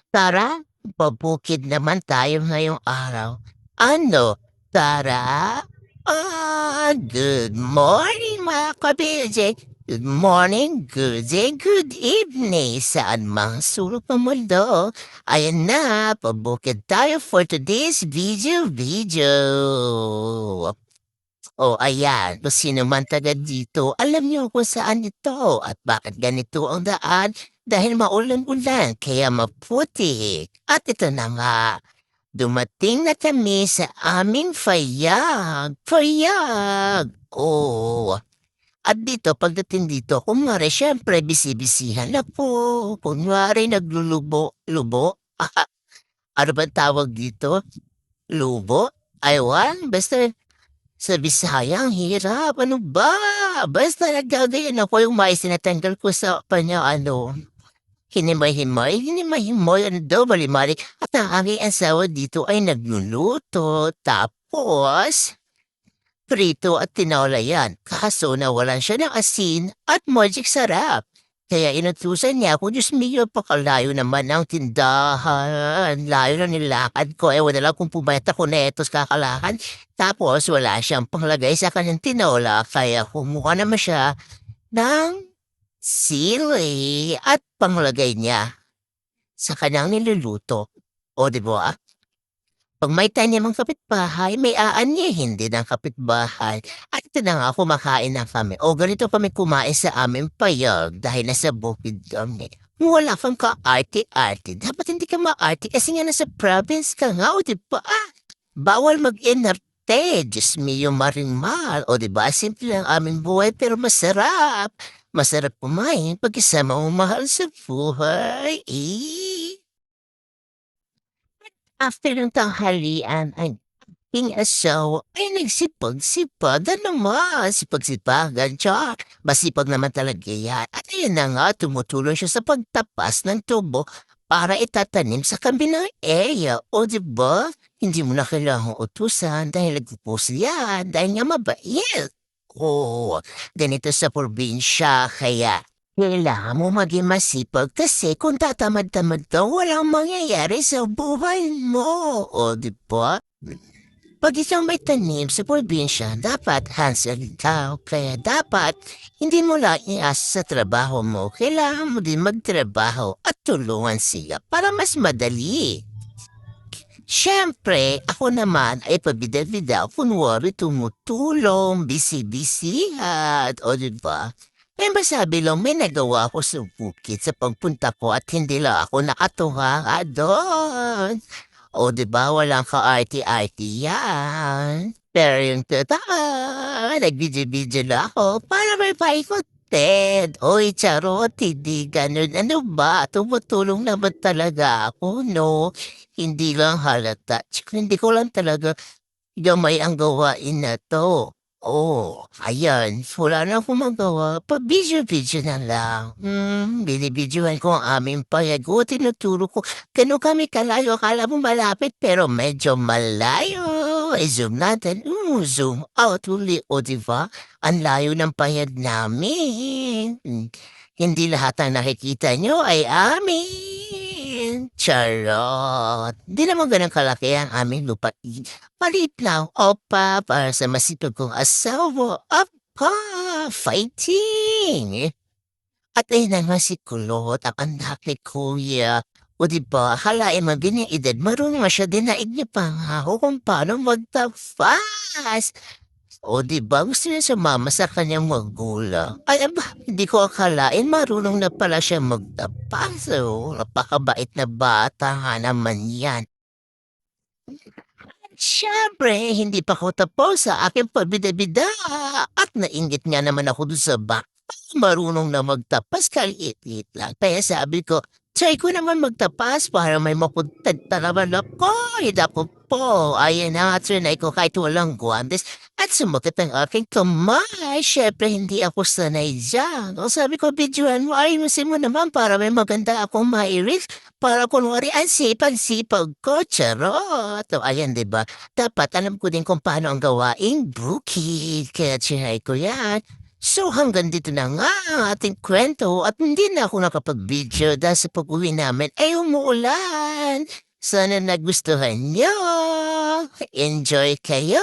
Tara, pabukid naman tayo ngayong araw. Ano, tara? Good morning mga kabidyo. Good morning, good day, good evening saan mang sulok ng mundo. Ayan na, pabukid tayo for today's video. Ayan, kung sino man taga dito, alam niyo kung saan ito at bakit ganito ang daan dahil maulan-ulan kaya maputi. At ito na nga, dumating na kami sa aming fayag. Fayag! At dito, pagdating dito, kunwari, syempre, bisi-bisihan na po. Kunwari, naglulubo-lubo. Ano ba tawag dito? Lubo? Aywan, basta sa Bisaya ang hirap, ano ba? Basta naggagayon ako yung mais tinatanggal ko sa kanya hinimay-himay, ano daw, bali-malik. At ang aking asawa dito ay nagluluto. Tapos, prito at tinola yan. Kaso nawalan siya ng asin at magic sarap. Kaya inutusan niya ako, Diyos mio, pakalayo naman ang tindahan. Layo na nilakad ko. Wala lang kung pumayat ako na etos kakalakad. Tapos wala siyang panglagay sa kanyang tinola. Kaya kumuha naman siya ng sili at panglagay niya sa kanyang niluluto. O di ba? Pag may tanimang kapitbahay, may aanyahin din ang kapitbahay. At ito na nga, kumakain na kami. O ganito kami kumain sa aming payag dahil nasa bukid kami. Wala kang ka-arte-arte. Dapat hindi ka ma-arte kasi nga nasa province ka nga, o diba? Bawal mag-inarte. Diyos mio maringmal. O diba? Simple lang aming buhay pero masarap. Masarap kumain pag isama mo mahal sa buhay. After ng tanghalian ay aking asawa ay nagsipag-sipag. Ano naman, sipag-sipagan, char. Masipag naman talaga yan. At ayun na nga, tumutulong siya sa pagtapas ng tubo para itatanim sa kabilang area. O diba? Hindi mo na kailangang utusan dahil nagpupus yan, dahil nga mabait. Ganito sa probinsya, kaya kailangan mo maging masipag kasi kung tatamad-tamad ka, walang mangyayari sa buhay mo. O, di ba? Pag isang may tanim sa probinsya, dapat hands-on ka. Kaya dapat hindi mo lang iasa sa trabaho mo. Kailangan mo din magtrabaho at tulungan siya para mas madali. Siyempre, ako naman ay pabida-bida, kunwari tumutulong, bisi-bisihan, o diba? May masabi lang, may nagawa ako sa bukid sa pagpunta ko at hindi lang ako nakatuwa doon. O diba, walang ka-arty-arty yan. Pero yung totoo, nagbidyo-bidyo na ako para may paikot. Ted, oy charot, hindi ganun. Ano ba? Tumutulong naman talaga ako, no? Hindi lang halata. Tsaka hindi ko lang talaga gamay ang gawain na 'to. Ayan, wala na akong magawa, pa-video-video na lang. Binibidyohan ko ang aming payag. Tinuturo ko ganon kami kalayo. Akala mo malapit pero medyo malayo. Zoom natin. Zoom out uli. O, di ba? Ang layo ng payag namin. Hindi lahat ng nakikita nyo ay amin. Charot. Di naman ganun kalaki ang aming lupain. Maliit lang, opa, para sa masipag kong asawa. Apa, fighting! At ayun na nga si Kulot, ang anak ni Kuya. O diba, halain mo din yung edad, marunong na siya dinaig niya pa nga ako kung paano magtapas. O diba, gusto niya sumama sa kanyang magulang. Ay, aba, hindi ko akalain marunong na pala siya magtapas. Napakabait na bata nga naman yan. Siyempre, hindi pa ako tapos sa aking pabida-bida at nainggit nga naman ako dun sa bata. Marunong na magtapas, kaliit-liit lang. Kaya sabi ko, try ko naman magtapas para may mapuntad na naman ako. Ako po, ayan na nga, trinay ko kahit walang guantes at sumakit ang aking kamay. Siyempre, hindi ako sanay dyan. O sabi ko, videoan mo, ayusin mo naman para may maganda akong mairis. Para kunwari, ang sipag-sipag ko, charot. O ayan, diba? Dapat alam ko din kung paano ang gawaing bukid. Kaya trinay ko yan. So hanggang dito na nga ang ating kwento at hindi na ako nakapag-video dahil sa pag-uwi namin ay umuulan. Sana nagustuhan nyo. Enjoy kayo.